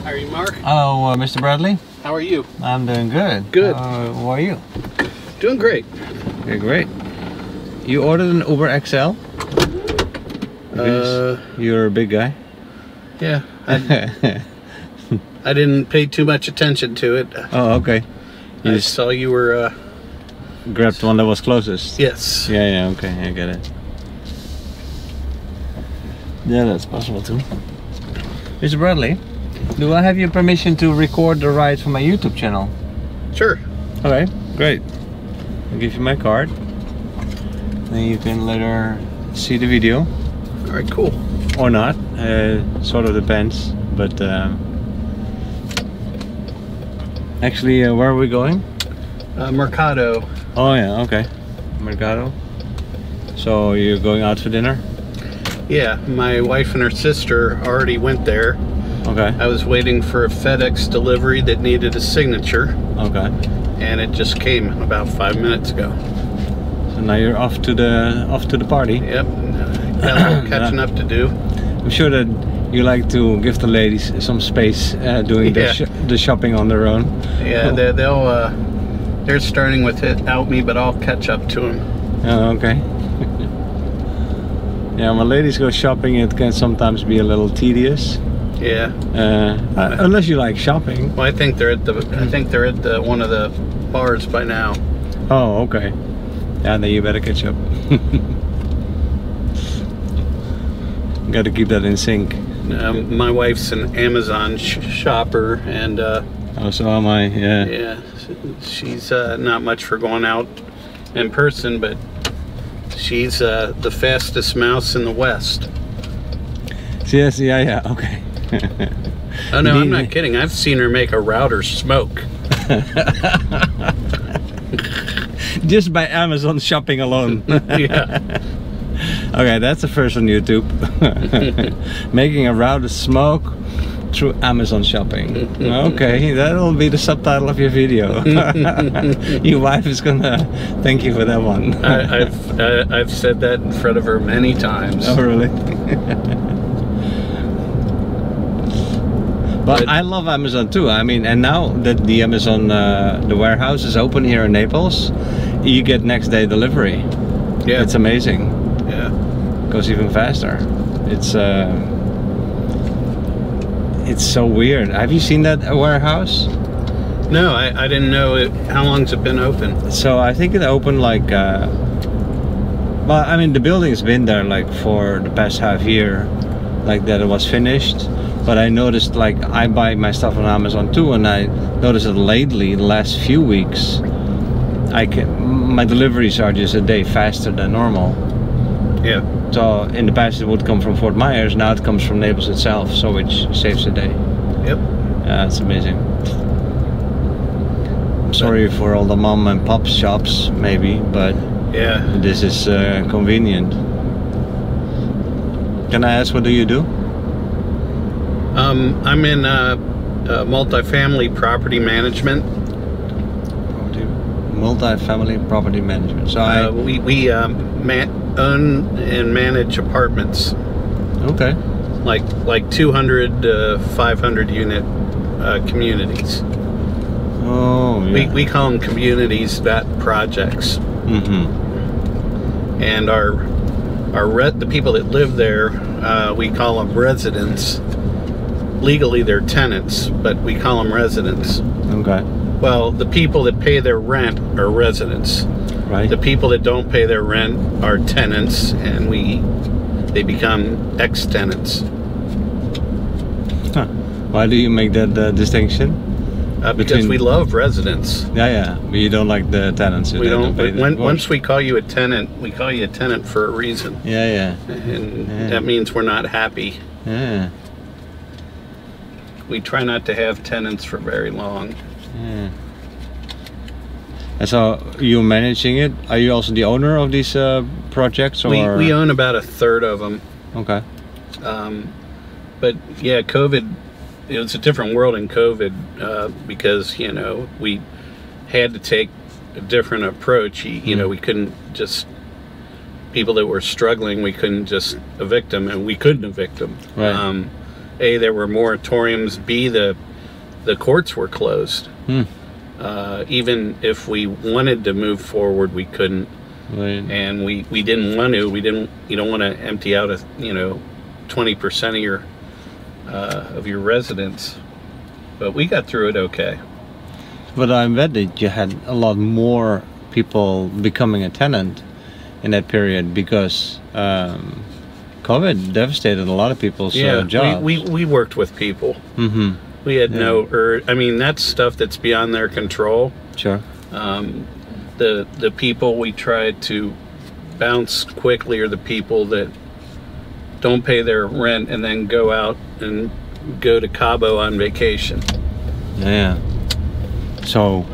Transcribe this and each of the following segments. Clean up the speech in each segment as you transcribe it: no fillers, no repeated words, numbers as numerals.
How are you, Mark? Hello, Mr. Bradley. How are you? I'm doing good. Good. How are you? Doing great. Okay, great. You ordered an Uber XL? You're a big guy. Yeah. I didn't pay too much attention to it. Oh, okay. I saw you were... grabbed one that was closest. Yes. Yeah, okay, I get it. Yeah, that's possible too. Mr. Bradley, do I have your permission to record the ride for my YouTube channel? Sure. Okay, great. I'll give you my card. Then you can later see the video. All right, cool. Or not, sort of depends. But actually, where are we going? Mercado. Oh yeah, okay. Mercado. So you're going out for dinner? Yeah, my wife and her sister already went there. Okay. I was waiting for a FedEx delivery that needed a signature. Okay. And it just came about 5 minutes ago. So now you're off to the party. Yep. Got a little catching up to do. I'm sure that you like to give the ladies some space doing the shopping on their own. Yeah, they're starting without me, but I'll catch up to them. Oh, okay. Yeah, when ladies go shopping, it can sometimes be a little tedious. Yeah. Unless you like shopping. Well, I think they're at one of the bars by now. Oh, okay. Yeah, then you better catch up. Got to keep that in sync. My wife's an Amazon shopper, and oh, so am I. Yeah. Yeah, she's not much for going out in person, but she's the fastest mouse in the West. Yes, yeah, okay. Oh no, I'm not kidding. I've seen her make a router smoke. Just by Amazon shopping alone. Yeah. Okay, that's the first on YouTube. Making a router smoke through Amazon shopping. Okay, that'll be the subtitle of your video. Your wife is gonna thank you for that one. I've said that in front of her many times. Oh really? But I love Amazon too. I mean, and now that the Amazon the warehouse is open here in Naples, you get next day delivery. Yeah, it's amazing. Yeah, goes even faster. It's so weird. Have you seen that warehouse? No, I didn't know it. How long's it been open? So I think it opened like well, I mean, the building's been there like for the past half year, like that it was finished. But I noticed, like, I buy my stuff on Amazon too, and I noticed that lately, the last few weeks, my deliveries are just a day faster than normal. Yeah. So in the past it would come from Fort Myers, now it comes from Naples itself, so which saves a day. Yep. Yeah, it's amazing. I'm sorry for all the mom and pop shops, maybe, but yeah, this is convenient. Can I ask, what do you do? I'm in multifamily property management. Multifamily property management. So we own and manage apartments. Okay. Like 200 500 unit communities. Oh, yeah. We call them communities, not projects. Mm-hmm. And the people that live there, we call them residents. Legally they're tenants, but we call them residents. Okay. Well, the people that pay their rent are residents. Right. The people that don't pay their rent are tenants, and they become ex-tenants. Huh. Why do you make that distinction? Because we love residents. Yeah, but you don't like the tenants. We don't. Once we call you a tenant, we call you a tenant for a reason. Yeah. And that means we're not happy. Yeah. We try not to have tenants for very long. Yeah. And so you're managing it. Are you also the owner of these projects? Or? We own about 1/3 of them. Okay. But yeah, COVID. It was a different world in COVID because we had to take a different approach. We couldn't just people that were struggling, we couldn't just evict them, and we couldn't evict them. Right. A, there were moratoriums. B, the courts were closed. Even if we wanted to move forward, we couldn't. Right. And we didn't want to. You don't want to empty out 20% of your residence. But we got through it okay. But I bet that you had a lot more people becoming a tenant in that period because COVID devastated a lot of people's jobs. We worked with people. Mm-hmm. We had that's stuff that's beyond their control. Sure. The people we tried to bounce quickly are the people that don't pay their rent and then go out and go to Cabo on vacation. Yeah. So,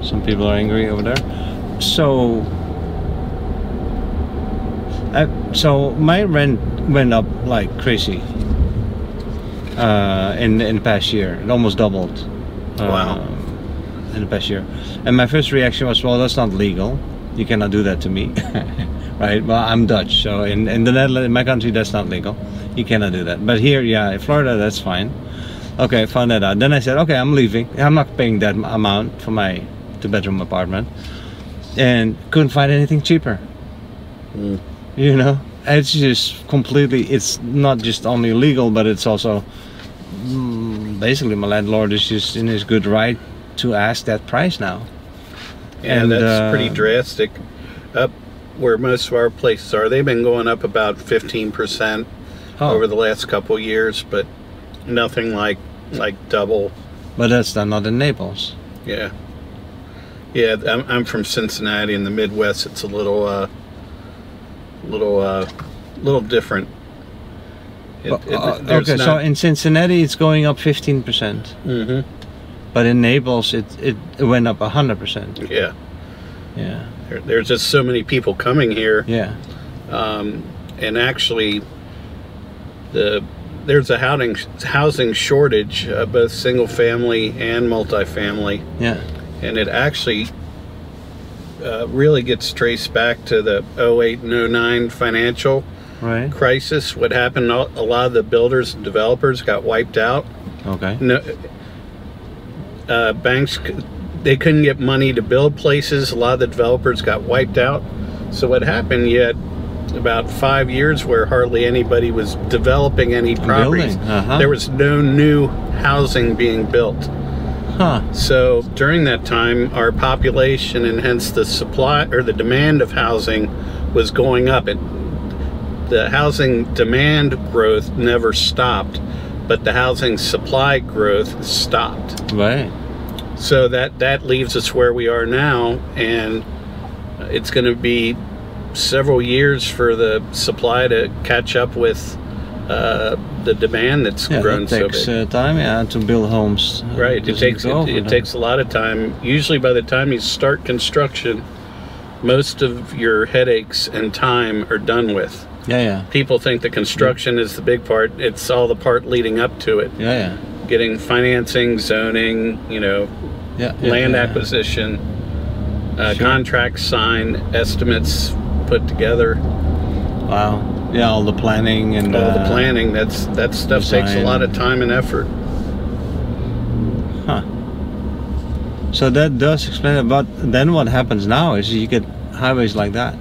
some people are angry over there. So, so my rent went up like crazy in the past year. It almost doubled. Wow. In the past year, and my first reaction was, well, that's not legal. You cannot do that to me. Right? Well, I'm Dutch, so in the Netherlands, in my country, that's not legal. You cannot do that. But here, yeah, in Florida, that's fine. Okay, found that out. Then I said, okay, I'm leaving. I'm not paying that amount for my two-bedroom apartment, and couldn't find anything cheaper. You know, it's just completely. It's not just only illegal, but it's also basically my landlord is just in his good right to ask that price now. And that's pretty drastic. Up where most of our places are, they've been going up about 15% over the last couple of years, but nothing like double. But that's not in Naples. Yeah. Yeah, I'm from Cincinnati in the Midwest. It's a little different. Okay, so in Cincinnati it's going up 15%. Mm-hmm. But in Naples it went up 100%. Yeah. Yeah. There's just so many people coming here. Yeah. And actually, there's a housing shortage, both single family and multifamily. Yeah. And it actually really gets traced back to the 08 and 09 financial crisis. What happened, a lot of the builders and developers got wiped out. Okay. No, banks, they couldn't get money to build places. A lot of the developers got wiped out. So what happened, you had about 5 years where hardly anybody was developing any properties. There was no new housing being built. So during that time, our population and hence the supply or the demand of housing was going up. The housing demand growth never stopped, but the housing supply growth stopped. Right. So that leaves us where we are now, and it's going to be several years for the supply to catch up with the demand that's grown so big. It takes time, to build homes. Right. It takes a lot of time. Usually, by the time you start construction, most of your headaches and time are done with. Yeah. People think the construction is the big part. It's all the part leading up to it. Yeah. Getting financing, zoning, land acquisition, contracts signed, estimates put together. Wow. Yeah, all the planning and all the planning. That stuff takes a lot of time and effort. So that does explain it. But then what happens now is you get highways like that.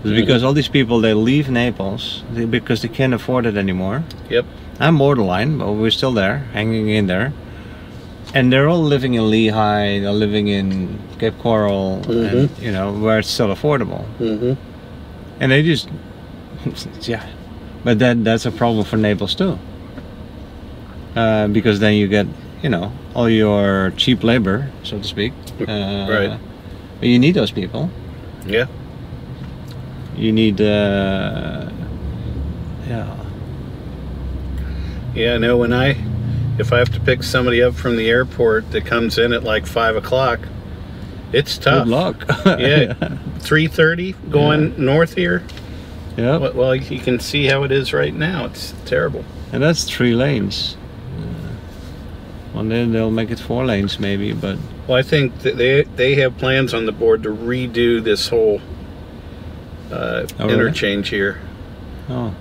It's because all these people, they leave Naples because they can't afford it anymore. Yep. I'm borderline, but we're still there, hanging in there. And they're all living in Lehigh, they're living in Cape Coral, and, where it's still affordable. And they just, but that's a problem for Naples too. Because then you get, all your cheap labor, so to speak. Right. But you need those people. Yeah. You need, Yeah, no, if I have to pick somebody up from the airport that comes in at like 5 o'clock, it's tough. Good luck. Yeah. 3:30 going north here. Yeah. Well, you can see how it is right now. It's terrible. And that's 3 lanes. Well, then they'll make it 4 lanes maybe, but... Well, I think that they have plans on the board to redo this whole interchange here. Oh.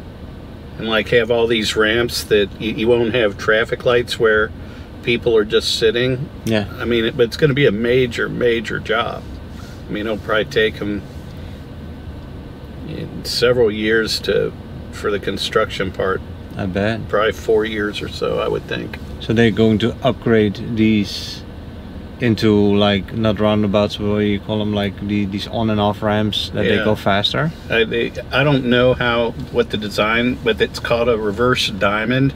And like have all these ramps that you won't have traffic lights where people are just sitting. Yeah. I mean, but it's going to be a major job. I mean, it'll probably take them several years for the construction part. I bet. Probably 4 years or so, I would think. So they're going to upgrade these into like not roundabouts, what do you call them, like these on and off ramps that they go faster? I don't know what the design, but it's called a reverse diamond,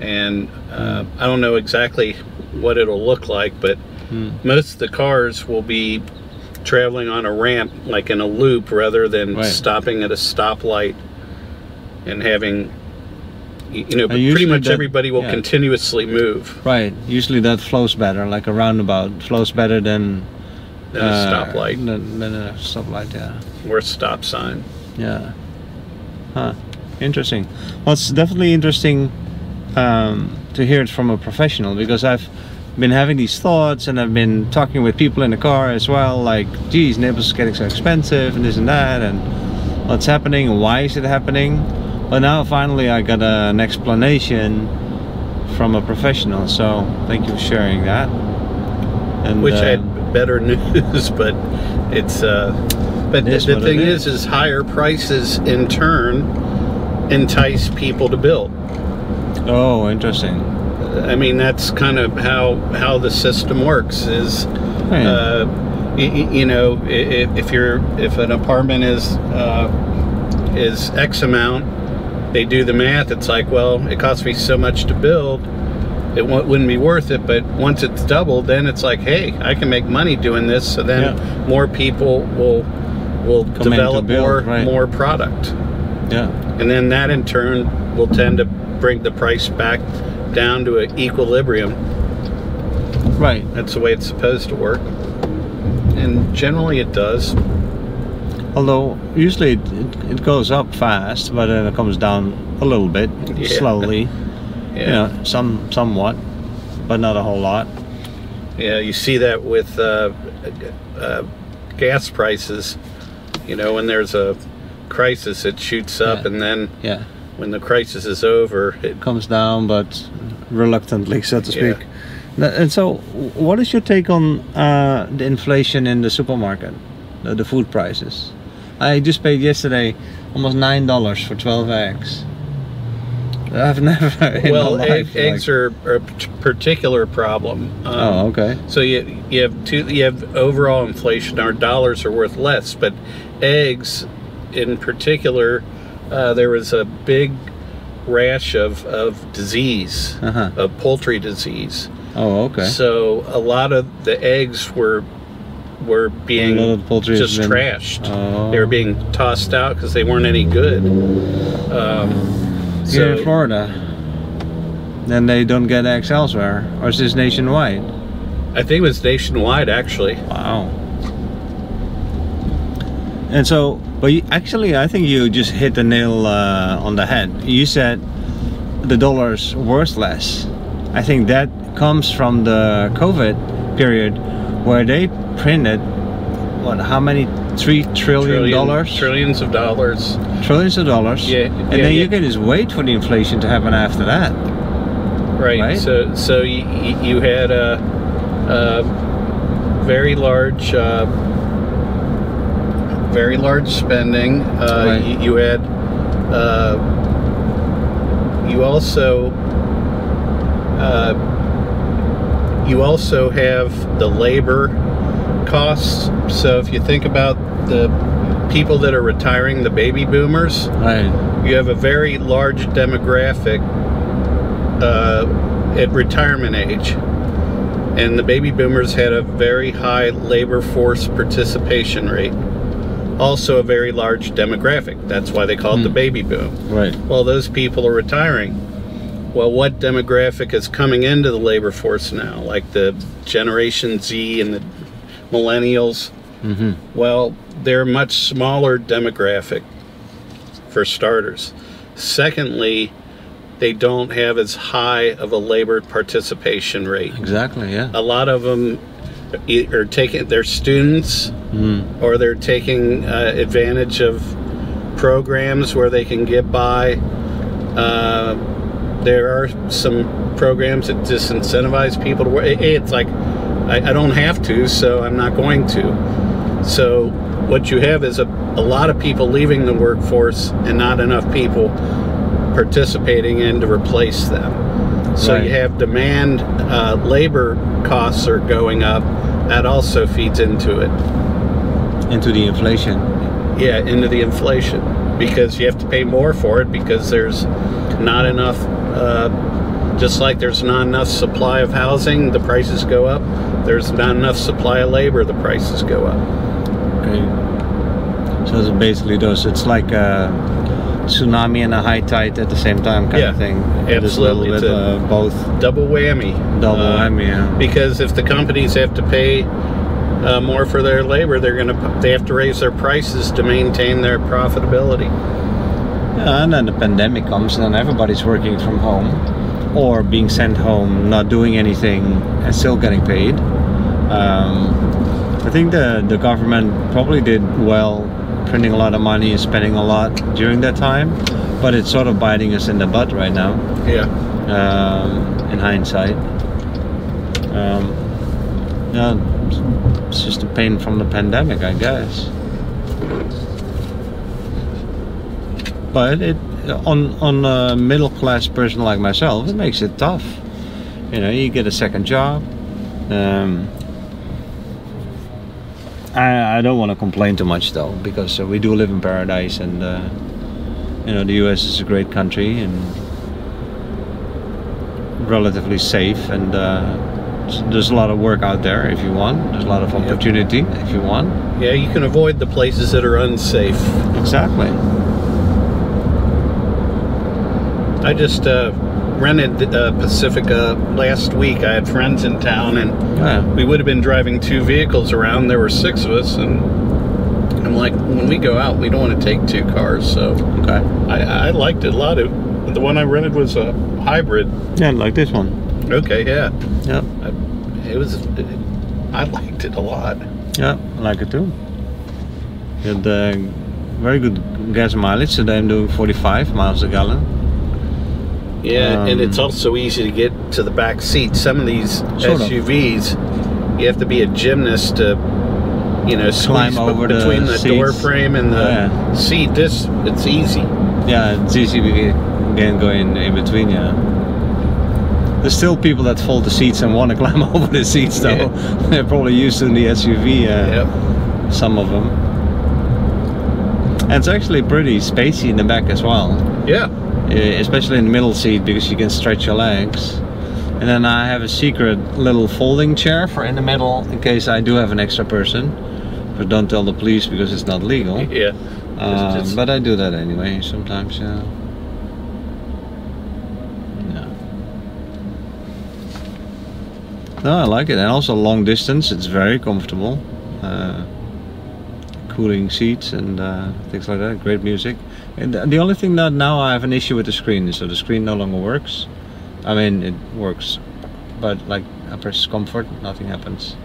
and I don't know exactly what it'll look like, but most of the cars will be traveling on a ramp like in a loop rather than stopping at a stoplight and having, you know, pretty much everybody will continuously move. Right. Usually that flows better, like a roundabout flows better than a stoplight. Than a stoplight, yeah. Or a stop sign. Yeah. Huh. Interesting. Well, it's definitely interesting to hear it from a professional, because I've been having these thoughts and I've been talking with people in the car as well, like, geez, Naples is getting so expensive and this and that, and what's happening and why is it happening? But now finally I got an explanation from a professional, so thank you for sharing that. And wish I had better news, but it's but the thing is higher prices in turn entice people to build. Oh, interesting. I mean, that's kind of how the system works. Is you know, if an apartment is X amount, they do the math. It's like, well, it costs me so much to build, it wouldn't be worth it. But once it's doubled, then it's like, hey, I can make money doing this. So then more people will develop more product. Yeah. And then that in turn will tend to bring the price back down to an equilibrium. Right. That's the way it's supposed to work. And generally it does. Although usually it goes up fast, but then it comes down a little bit, slowly. Yeah. You know, somewhat, but not a whole lot. Yeah, you see that with gas prices. You know, when there's a crisis, it shoots up, and then when the crisis is over, it comes down, but reluctantly, so to speak. And so, what is your take on the inflation in the supermarket, the food prices? I just paid yesterday almost $9 for 12 eggs. I've never in my life, eggs are a particular problem. Oh, okay. So you have overall inflation. Our dollars are worth less, but eggs in particular, there was a big rash of disease, of poultry disease. Oh, okay. So a lot of the eggs were being just trashed. Oh. They were being tossed out because they weren't any good. Here in Florida, then they don't get eggs elsewhere, or is this nationwide? I think it was nationwide, actually. Wow. And so, but actually, I think you just hit the nail on the head. You said the dollar's worth less. I think that comes from the COVID period, where they printed what? How many? $3 trillion? Trillions of dollars. Trillions of dollars. Yeah. And then you can just wait for the inflation to happen after that. Right. So you had a very large spending. You had you also have the labor costs. So if you think about the people that are retiring, the baby boomers, you have a very large demographic at retirement age, and the baby boomers had a very high labor force participation rate, also a very large demographic. That's why they call it the baby boom. Right. Well, those people are retiring. Well, what demographic is coming into the labor force now, like the Generation Z and the millennials? Well, they're a much smaller demographic, for starters. Secondly, they don't have as high of a labor participation rate. Exactly, yeah. A lot of them are taking, they're students, or they're taking advantage of programs where they can get by. There are some programs that disincentivize people to work. It's like, I don't have to, so I'm not going to. So what you have is a lot of people leaving the workforce and not enough people participating in to replace them. So you have demand, labor costs are going up. That also feeds into it. Into the inflation. Yeah, into the inflation, because you have to pay more for it because there's not enough, just like there's not enough supply of housing, the prices go up. There's not enough supply of labor, the prices go up. Okay. So it's basically those, it's like a tsunami and a high tide at the same time kind of thing. Absolutely. It's a bit, both. Double whammy. Double whammy, yeah. Because if the companies have to pay more for their labor, they have to raise their prices to maintain their profitability. Yeah, and then the pandemic comes, and then everybody's working from home or being sent home, not doing anything, and still getting paid. I think the government probably did well, printing a lot of money and spending a lot during that time, but it's sort of biting us in the butt right now. Yeah. In hindsight. Yeah, it's just a pain from the pandemic, I guess. But on a middle class person like myself, it makes it tough. You know, you get a second job. I don't want to complain too much though, because we do live in paradise, and you know, the US is a great country and relatively safe, and there's a lot of work out there if you want. There's a lot of opportunity if you want. Yeah, you can avoid the places that are unsafe. Exactly. I just rented Pacifica last week. I had friends in town, and we would have been driving 2 vehicles around. There were 6 of us, and I'm like, when we go out, we don't want to take 2 cars. So I liked it a lot. The one I rented was a hybrid. Yeah, like this one. Okay, yeah. Yep. I liked it a lot. Yeah, I like it too. It had very good gas mileage. Today I'm doing 45 miles a gallon. Yeah, and it's also easy to get to the back seat. Some of these SUVs, you have to be a gymnast to, you know, climb over between the door seats. frame and the seat. It's easy. Yeah, it's easy to go in between, yeah. There's still people that fold the seats and want to climb over the seats, though. Yeah. They're probably used to the SUV, some of them. And it's actually pretty spacey in the back as well. Yeah. Especially in the middle seat, because you can stretch your legs. And then I have a secret little folding chair for in the middle, in case I do have an extra person. But don't tell the police, because it's not legal. Yeah. But I do that anyway, sometimes, yeah. No, I like it, and also long distance, it's very comfortable. Cooling seats and things like that, great music. And the only thing that now I have an issue with the screen, so the screen no longer works. I mean, it works, but like I press comfort, nothing happens.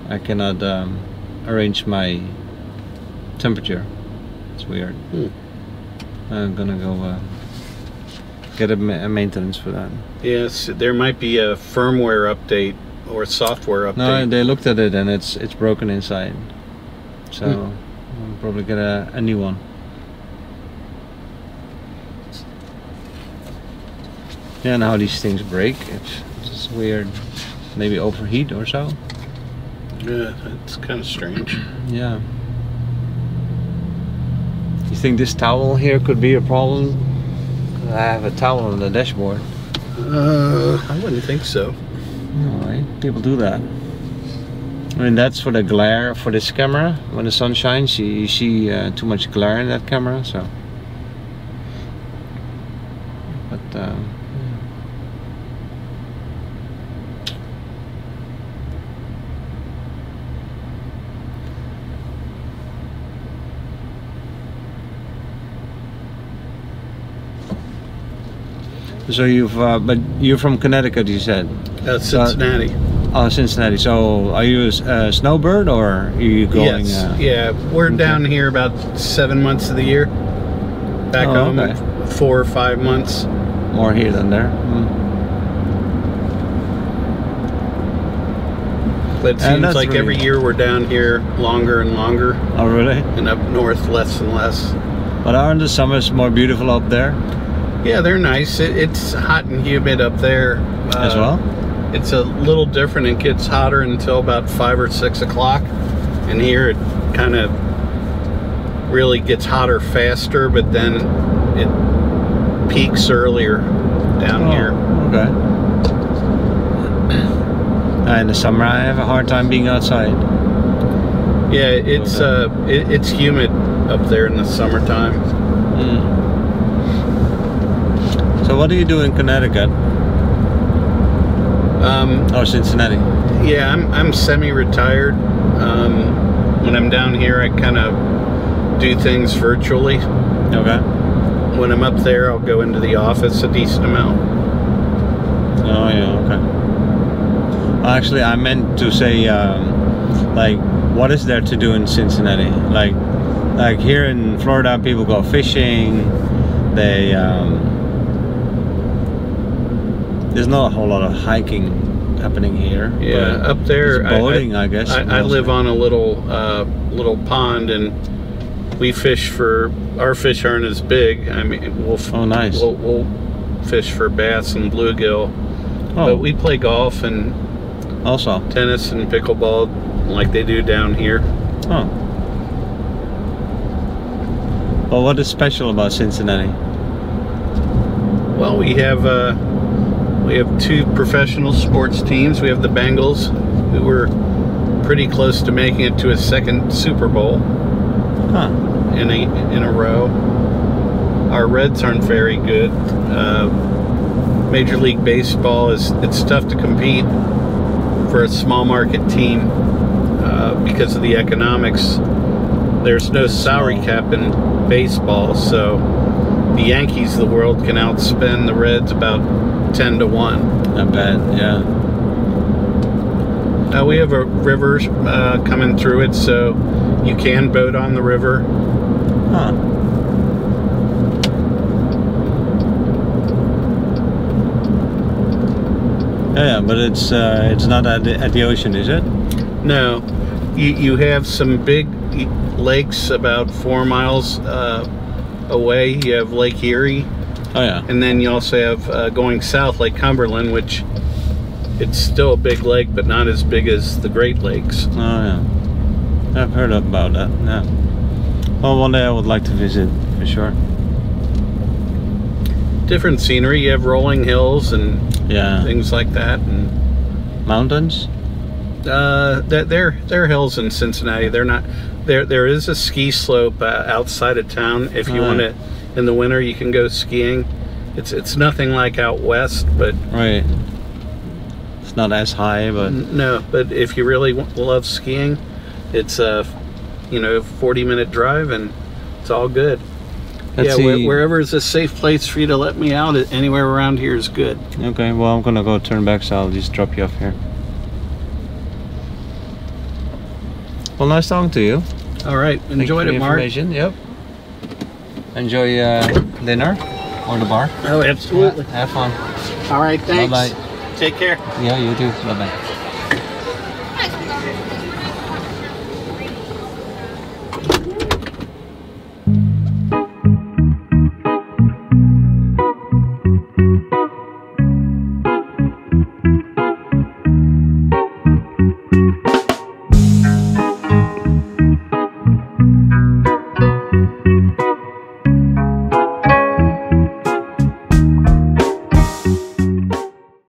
I cannot arrange my temperature. It's weird. I'm gonna go get a maintenance for that. Yes, there might be a firmware update or software update. No, they looked at it and it's broken inside. So I'll probably get a new one. Yeah, and how these things break, it's just weird. Maybe overheat or so. Yeah, it's kind of strange. Yeah. You think this towel here could be a problem? I have a towel on the dashboard. I wouldn't think so. No, right? People do that. I mean, that's for the glare for this camera. When the sun shines, you see too much glare in that camera. So, but So you've, but you're from Connecticut, you said. Cincinnati. Oh, Cincinnati. So are you a snowbird, or are you going? Yes. Yeah, we're down here about 7 months of the year. Back home, 4 or 5 months. More here than there. But it seems like every year we're down here longer and longer. Oh, really? And up north, less and less. But aren't the summers more beautiful up there? Yeah, they're nice. It's hot and humid up there. As well? It's a little different. It gets hotter until about 5 or 6 o'clock. And here it kind of really gets hotter faster, but then it peaks earlier down here. Okay. In the summer, I have a hard time being outside. Yeah, it's humid up there in the summertime. So what do you do in Connecticut? Or Cincinnati? Yeah, I'm semi-retired. When I'm down here, I kind of do things virtually. Okay. When I'm up there, I'll go into the office a decent amount. Oh yeah, okay. Actually, I meant to say, like, what is there to do in Cincinnati? Like here in Florida, people go fishing. They there's not a whole lot of hiking happening here. Yeah, up there, boating, I guess. I live on a little pond, and we fish for. Our fish aren't as big. I mean, we'll fish for bass and bluegill. But we play golf and also tennis and pickleball like they do down here. Oh. Well, what is special about Cincinnati? Well, we have 2 professional sports teams. We have the Bengals, who were pretty close to making it to a 2nd Super Bowl in a row. Our Reds aren't very good. Major League Baseball it's tough to compete for a small market team because of the economics. There's no salary cap in baseball, so the Yankees of the world can outspend the Reds about 10 to 1. I bet, yeah. We have a river coming through it, so you can boat on the river. Huh. Yeah, but it's not at the ocean, is it? No. You have some big lakes about 4 miles away. You have Lake Erie. Oh yeah. And then you also have going south, Lake Cumberland, which it's still a big lake, but not as big as the Great Lakes. Oh yeah. I've heard about that. Yeah. Well, one day I would like to visit for sure. Different scenery. You have rolling hills and things like that, and mountains. They're hills in Cincinnati. They're not. There is a ski slope outside of town. If you want to, in the winter, you can go skiing. It's nothing like out west, but right. It's not as high, but no. But if you really love skiing, it's a 40-minute drive, and it's all good. Let's see. Wherever is a safe place for you to let me out, anywhere around here is good. Okay, well, I'm gonna go turn back, so I'll just drop you off here. Well, nice talking to you. All right, enjoyed it, Mark. Yep. Enjoy dinner or the bar. Oh, absolutely. Have fun. All right, thanks. Bye-bye. Take care. Yeah, you too. Bye-bye.